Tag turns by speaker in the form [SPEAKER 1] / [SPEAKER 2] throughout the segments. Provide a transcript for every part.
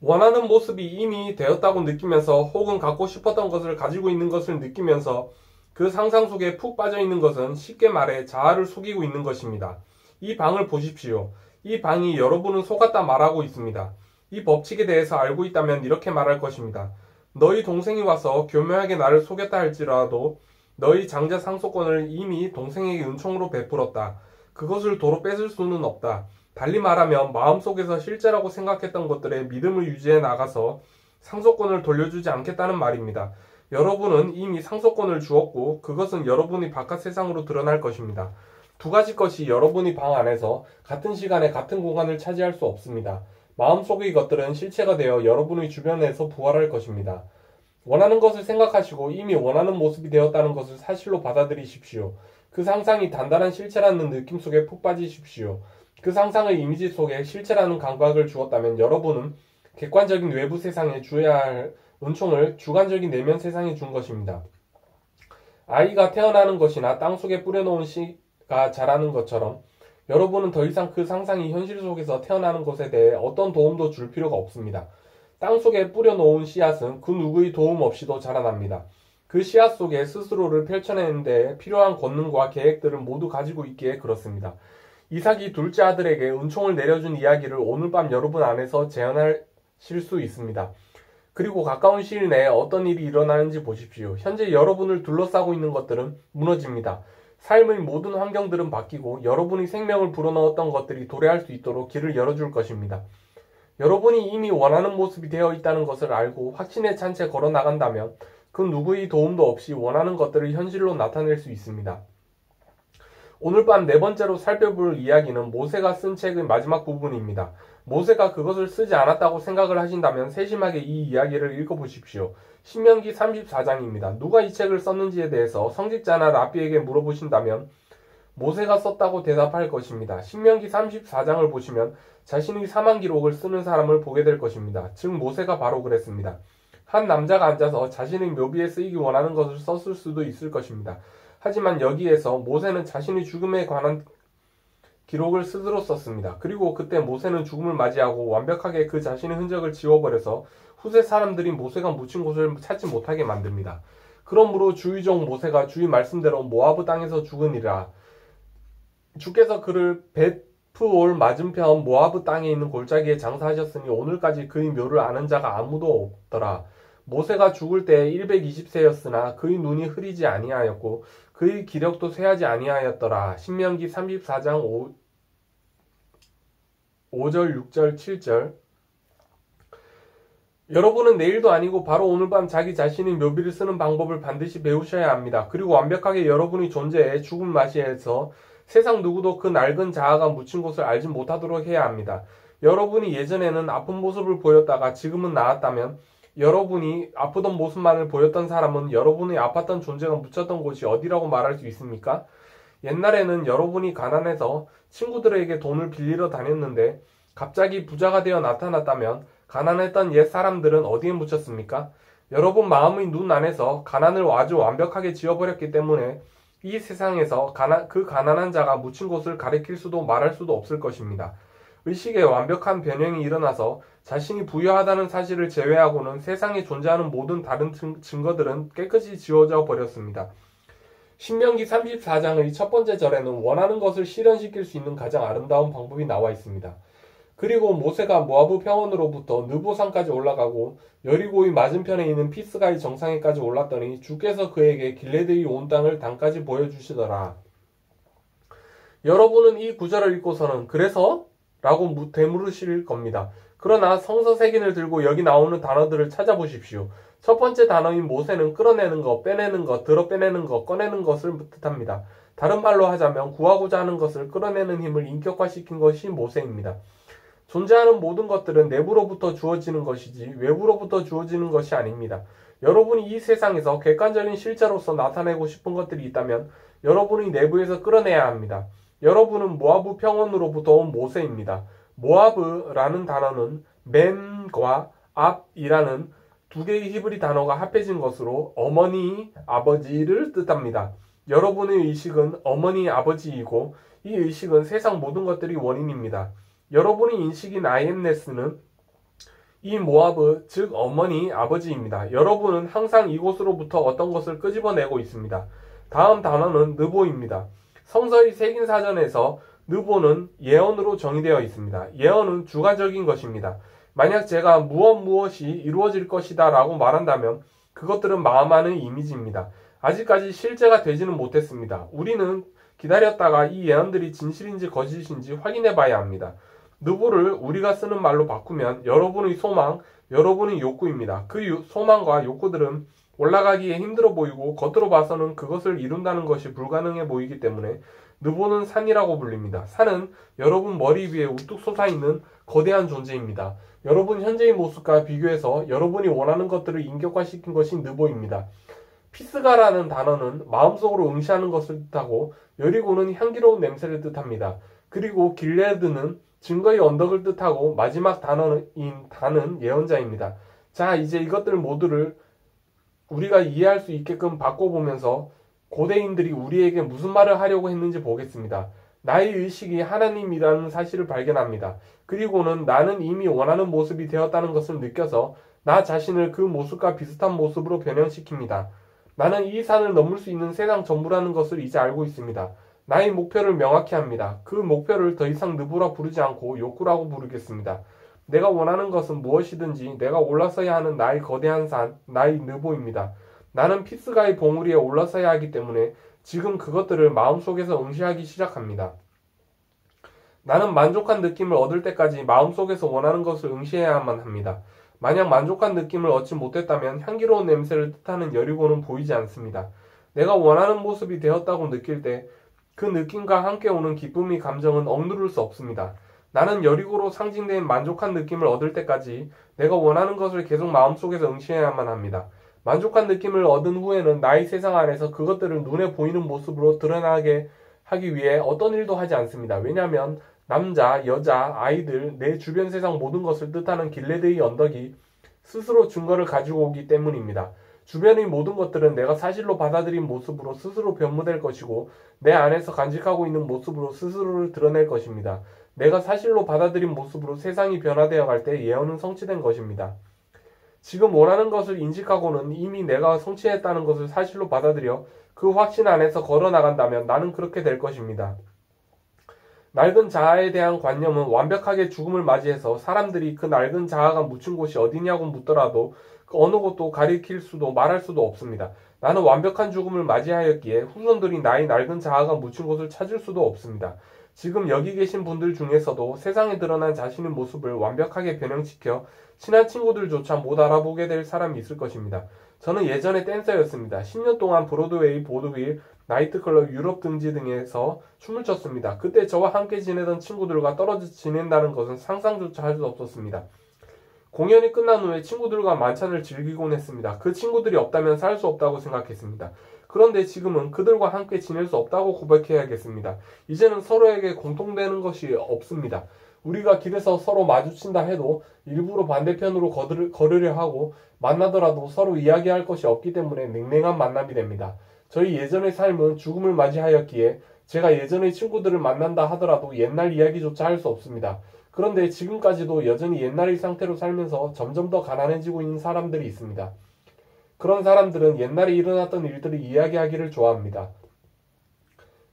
[SPEAKER 1] 원하는 모습이 이미 되었다고 느끼면서 혹은 갖고 싶었던 것을 가지고 있는 것을 느끼면서 그 상상 속에 푹 빠져 있는 것은 쉽게 말해 자아를 속이고 있는 것입니다. 이 방을 보십시오. 이 방이 여러분은 속았다 말하고 있습니다. 이 법칙에 대해서 알고 있다면 이렇게 말할 것입니다. 너희 동생이 와서 교묘하게 나를 속였다 할지라도 너희 장자 상속권을 이미 동생에게 은총으로 베풀었다. 그것을 도로 뺏을 수는 없다. 달리 말하면 마음속에서 실제라고 생각했던 것들의 믿음을 유지해 나가서 상속권을 돌려주지 않겠다는 말입니다. 여러분은 이미 상속권을 주었고 그것은 여러분이 바깥 세상으로 드러날 것입니다. 두 가지 것이 여러분이 방 안에서 같은 시간에 같은 공간을 차지할 수 없습니다. 마음속의 것들은 실체가 되어 여러분의 주변에서 부활할 것입니다. 원하는 것을 생각하시고 이미 원하는 모습이 되었다는 것을 사실로 받아들이십시오. 그 상상이 단단한 실체라는 느낌 속에 푹 빠지십시오. 그 상상의 이미지 속에 실체라는 감각을 주었다면 여러분은 객관적인 외부 세상에 주어야 할 은총을 주관적인 내면 세상에 준 것입니다. 아이가 태어나는 것이나 땅속에 뿌려놓은 씨가 자라는 것처럼 여러분은 더 이상 그 상상이 현실 속에서 태어나는 것에 대해 어떤 도움도 줄 필요가 없습니다. 땅속에 뿌려놓은 씨앗은 그 누구의 도움 없이도 자라납니다. 그 씨앗 속에 스스로를 펼쳐내는 데 필요한 권능과 계획들을 모두 가지고 있기에 그렇습니다. 이삭이 둘째 아들에게 은총을 내려준 이야기를 오늘 밤 여러분 안에서 재현하실 수 있습니다. 그리고 가까운 시일 내에 어떤 일이 일어나는지 보십시오. 현재 여러분을 둘러싸고 있는 것들은 무너집니다. 삶의 모든 환경들은 바뀌고 여러분이 생명을 불어넣었던 것들이 도래할 수 있도록 길을 열어줄 것입니다. 여러분이 이미 원하는 모습이 되어 있다는 것을 알고 확신에 찬 채 걸어 나간다면 그 누구의 도움도 없이 원하는 것들을 현실로 나타낼 수 있습니다. 오늘 밤 네 번째로 살펴볼 이야기는 모세가 쓴 책의 마지막 부분입니다. 모세가 그것을 쓰지 않았다고 생각을 하신다면 세심하게 이 이야기를 읽어보십시오. 신명기 34장입니다. 누가 이 책을 썼는지에 대해서 성직자나 랍비에게 물어보신다면 모세가 썼다고 대답할 것입니다. 신명기 34장을 보시면 자신의 사망 기록을 쓰는 사람을 보게 될 것입니다. 즉 모세가 바로 그랬습니다. 한 남자가 앉아서 자신의 묘비에 쓰이기 원하는 것을 썼을 수도 있을 것입니다. 하지만 여기에서 모세는 자신의 죽음에 관한 기록을 스스로 썼습니다. 그리고 그때 모세는 죽음을 맞이하고 완벽하게 그 자신의 흔적을 지워버려서 후세 사람들이 모세가 묻힌 곳을 찾지 못하게 만듭니다. 그러므로 주의 종 모세가 주의 말씀대로 모아브 땅에서 죽으니라. 주께서 그를 베프올 맞은편 모아브 땅에 있는 골짜기에 장사하셨으니 오늘까지 그의 묘를 아는 자가 아무도 없더라. 모세가 죽을 때 120세였으나 그의 눈이 흐리지 아니하였고 그의 기력도 쇠하지 아니하였더라. 신명기 34장 5절, 6절, 7절. 여러분은 내일도 아니고 바로 오늘 밤 자기 자신의 묘비를 쓰는 방법을 반드시 배우셔야 합니다. 그리고 완벽하게 여러분의 존재에 죽음 맞이해서 세상 누구도 그 낡은 자아가 묻힌 곳을 알지 못하도록 해야 합니다. 여러분이 예전에는 아픈 모습을 보였다가 지금은 나았다면 여러분이 아프던 모습만을 보였던 사람은 여러분의 아팠던 존재가 묻혔던 곳이 어디라고 말할 수 있습니까? 옛날에는 여러분이 가난해서 친구들에게 돈을 빌리러 다녔는데 갑자기 부자가 되어 나타났다면 가난했던 옛 사람들은 어디에 묻혔습니까? 여러분 마음의 눈 안에서 가난을 아주 완벽하게 지워버렸기 때문에 이 세상에서 그 가난한 자가 묻힌 곳을 가리킬 수도 말할 수도 없을 것입니다. 의식의 완벽한 변형이 일어나서 자신이 부유하다는 사실을 제외하고는 세상에 존재하는 모든 다른 증거들은 깨끗이 지워져 버렸습니다. 신명기 34장의 첫 번째 절에는 원하는 것을 실현시킬 수 있는 가장 아름다운 방법이 나와 있습니다. 그리고 모세가 모아브 평원으로부터 느보산까지 올라가고 여리고의 맞은편에 있는 피스가의 정상에까지 올랐더니 주께서 그에게 길레드의 온 땅을 단까지 보여주시더라. 여러분은 이 구절을 읽고서는 그래서? 라고 되물으실 겁니다. 그러나 성서색인을 들고 여기 나오는 단어들을 찾아보십시오. 첫 번째 단어인 모세는 끌어내는 것, 빼내는 것, 들어 빼내는 것, 꺼내는 것을 뜻합니다. 다른 말로 하자면 구하고자 하는 것을 끌어내는 힘을 인격화시킨 것이 모세입니다. 존재하는 모든 것들은 내부로부터 주어지는 것이지 외부로부터 주어지는 것이 아닙니다. 여러분이 이 세상에서 객관적인 실체로서 나타내고 싶은 것들이 있다면 여러분이 내부에서 끌어내야 합니다. 여러분은 모아브 평원으로부터 온 모세입니다. 모아브라는 단어는 멘과 압이라는 두 개의 히브리 단어가 합해진 것으로 어머니, 아버지를 뜻합니다. 여러분의 의식은 어머니, 아버지이고 이 의식은 세상 모든 것들이 원인입니다. 여러분의 인식인 I amness는 이 모아브, 즉 어머니, 아버지입니다. 여러분은 항상 이곳으로부터 어떤 것을 끄집어내고 있습니다. 다음 단어는 느보입니다. 성서의 색인 사전에서 느보는 예언으로 정의되어 있습니다. 예언은 주관적인 것입니다. 만약 제가 무엇이 이루어질 것이다 라고 말한다면 그것들은 마음 안의 이미지입니다. 아직까지 실제가 되지는 못했습니다. 우리는 기다렸다가 이 예언들이 진실인지 거짓인지 확인해 봐야 합니다. 느보를 우리가 쓰는 말로 바꾸면 여러분의 소망, 여러분의 욕구입니다. 그 소망과 욕구들은 올라가기에 힘들어 보이고 겉으로 봐서는 그것을 이룬다는 것이 불가능해 보이기 때문에 느보는 산이라고 불립니다. 산은 여러분 머리 위에 우뚝 솟아있는 거대한 존재입니다. 여러분 현재의 모습과 비교해서 여러분이 원하는 것들을 인격화시킨 것이 느보입니다. 피스가라는 단어는 마음속으로 응시하는 것을 뜻하고 여리고는 향기로운 냄새를 뜻합니다. 그리고 길레드는 증거의 언덕을 뜻하고 마지막 단어인 단은 예언자입니다. 자, 이제 이것들 모두를 우리가 이해할 수 있게끔 바꿔보면서 고대인들이 우리에게 무슨 말을 하려고 했는지 보겠습니다. 나의 의식이 하나님이라는 사실을 발견합니다. 그리고는 나는 이미 원하는 모습이 되었다는 것을 느껴서 나 자신을 그 모습과 비슷한 모습으로 변형시킵니다. 나는 이 산을 넘을 수 있는 세상 전부라는 것을 이제 알고 있습니다. 나의 목표를 명확히 합니다. 그 목표를 더 이상 느보라 부르지 않고 욕구라고 부르겠습니다. 내가 원하는 것은 무엇이든지 내가 올라서야 하는 나의 거대한 산, 나의 느보입니다. 나는 피스가의 봉우리에 올라서야 하기 때문에 지금 그것들을 마음속에서 응시하기 시작합니다. 나는 만족한 느낌을 얻을 때까지 마음속에서 원하는 것을 응시해야만 합니다. 만약 만족한 느낌을 얻지 못했다면 향기로운 냄새를 뜻하는 여리고는 보이지 않습니다. 내가 원하는 모습이 되었다고 느낄 때 그 느낌과 함께 오는 기쁨의 감정은 억누를 수 없습니다. 나는 여리고로 상징된 만족한 느낌을 얻을 때까지 내가 원하는 것을 계속 마음속에서 응시해야만 합니다. 만족한 느낌을 얻은 후에는 나의 세상 안에서 그것들을 눈에 보이는 모습으로 드러나게 하기 위해 어떤 일도 하지 않습니다. 왜냐하면 남자, 여자, 아이들, 내 주변 세상 모든 것을 뜻하는 길레드의 언덕이 스스로 증거를 가지고 오기 때문입니다. 주변의 모든 것들은 내가 사실로 받아들인 모습으로 스스로 변모될 것이고 내 안에서 간직하고 있는 모습으로 스스로를 드러낼 것입니다. 내가 사실로 받아들인 모습으로 세상이 변화되어 갈 때 예언은 성취된 것입니다. 지금 원하는 것을 인식하고는 이미 내가 성취했다는 것을 사실로 받아들여 그 확신 안에서 걸어나간다면 나는 그렇게 될 것입니다. 낡은 자아에 대한 관념은 완벽하게 죽음을 맞이해서 사람들이 그 낡은 자아가 묻힌 곳이 어디냐고 묻더라도 그 어느 곳도 가리킬 수도 말할 수도 없습니다. 나는 완벽한 죽음을 맞이하였기에 후손들이 나의 낡은 자아가 묻힌 곳을 찾을 수도 없습니다. 지금 여기 계신 분들 중에서도 세상에 드러난 자신의 모습을 완벽하게 변형시켜 친한 친구들조차 못 알아보게 될 사람이 있을 것입니다. 저는 예전에 댄서였습니다. 10년 동안 브로드웨이, 보드윌, 나이트클럽, 유럽 등지 등에서 춤을 췄습니다. 그때 저와 함께 지내던 친구들과 떨어져 지낸다는 것은 상상조차 할 수 없었습니다. 공연이 끝난 후에 친구들과 만찬을 즐기곤 했습니다. 그 친구들이 없다면 살 수 없다고 생각했습니다. 그런데 지금은 그들과 함께 지낼 수 없다고 고백해야겠습니다. 이제는 서로에게 공통되는 것이 없습니다. 우리가 길에서 서로 마주친다 해도 일부러 반대편으로 걸으려 하고 만나더라도 서로 이야기할 것이 없기 때문에 냉랭한 만남이 됩니다. 저희 예전의 삶은 죽음을 맞이하였기에 제가 예전의 친구들을 만난다 하더라도 옛날 이야기조차 할 수 없습니다. 그런데 지금까지도 여전히 옛날의 상태로 살면서 점점 더 가난해지고 있는 사람들이 있습니다. 그런 사람들은 옛날에 일어났던 일들을 이야기하기를 좋아합니다.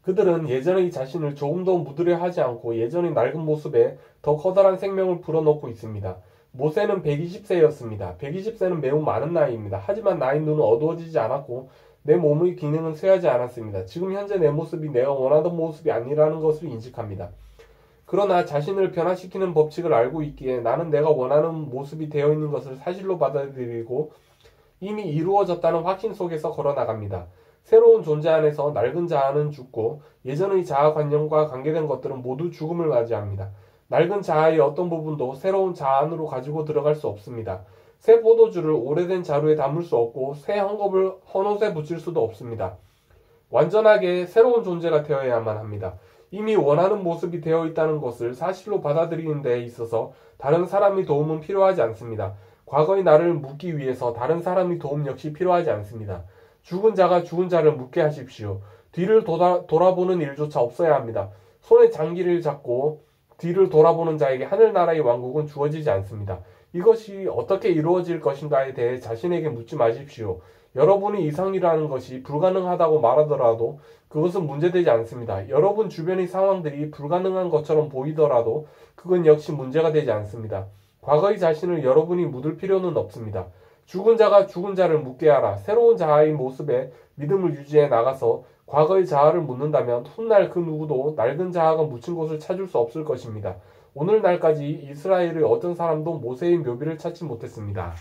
[SPEAKER 1] 그들은 예전의 자신을 조금 더 묻으려 하지 않고 예전의 낡은 모습에 더 커다란 생명을 불어넣고 있습니다. 모세는 120세였습니다. 120세는 매우 많은 나이입니다. 하지만 나의 눈은 어두워지지 않았고 내 몸의 기능은 쇠하지 않았습니다. 지금 현재 내 모습이 내가 원하던 모습이 아니라는 것을 인식합니다. 그러나 자신을 변화시키는 법칙을 알고 있기에 나는 내가 원하는 모습이 되어 있는 것을 사실로 받아들이고 이미 이루어졌다는 확신 속에서 걸어나갑니다. 새로운 존재 안에서 낡은 자아는 죽고 예전의 자아관념과 관계된 것들은 모두 죽음을 맞이합니다. 낡은 자아의 어떤 부분도 새로운 자아 안으로 가지고 들어갈 수 없습니다. 새 포도주를 오래된 자루에 담을 수 없고 새 헝겊을 헌옷에 붙일 수도 없습니다. 완전하게 새로운 존재가 되어야만 합니다. 이미 원하는 모습이 되어 있다는 것을 사실로 받아들이는 데 있어서 다른 사람의 도움은 필요하지 않습니다. 과거의 나를 묻기 위해서 다른 사람의 도움 역시 필요하지 않습니다. 죽은 자가 죽은 자를 묻게 하십시오. 뒤를 돌아보는 일조차 없어야 합니다. 손에 장기를 잡고 뒤를 돌아보는 자에게 하늘나라의 왕국은 주어지지 않습니다. 이것이 어떻게 이루어질 것인가에 대해 자신에게 묻지 마십시오. 여러분이 이상이라는 것이 불가능하다고 말하더라도 그것은 문제되지 않습니다. 여러분 주변의 상황들이 불가능한 것처럼 보이더라도 그건 역시 문제가 되지 않습니다. 과거의 자신을 여러분이 묻을 필요는 없습니다. 죽은 자가 죽은 자를 묻게 하라. 새로운 자아의 모습에 믿음을 유지해 나가서 과거의 자아를 묻는다면 훗날 그 누구도 낡은 자아가 묻힌 곳을 찾을 수 없을 것입니다. 오늘날까지 이스라엘의 어떤 사람도 모세의 묘비를 찾지 못했습니다.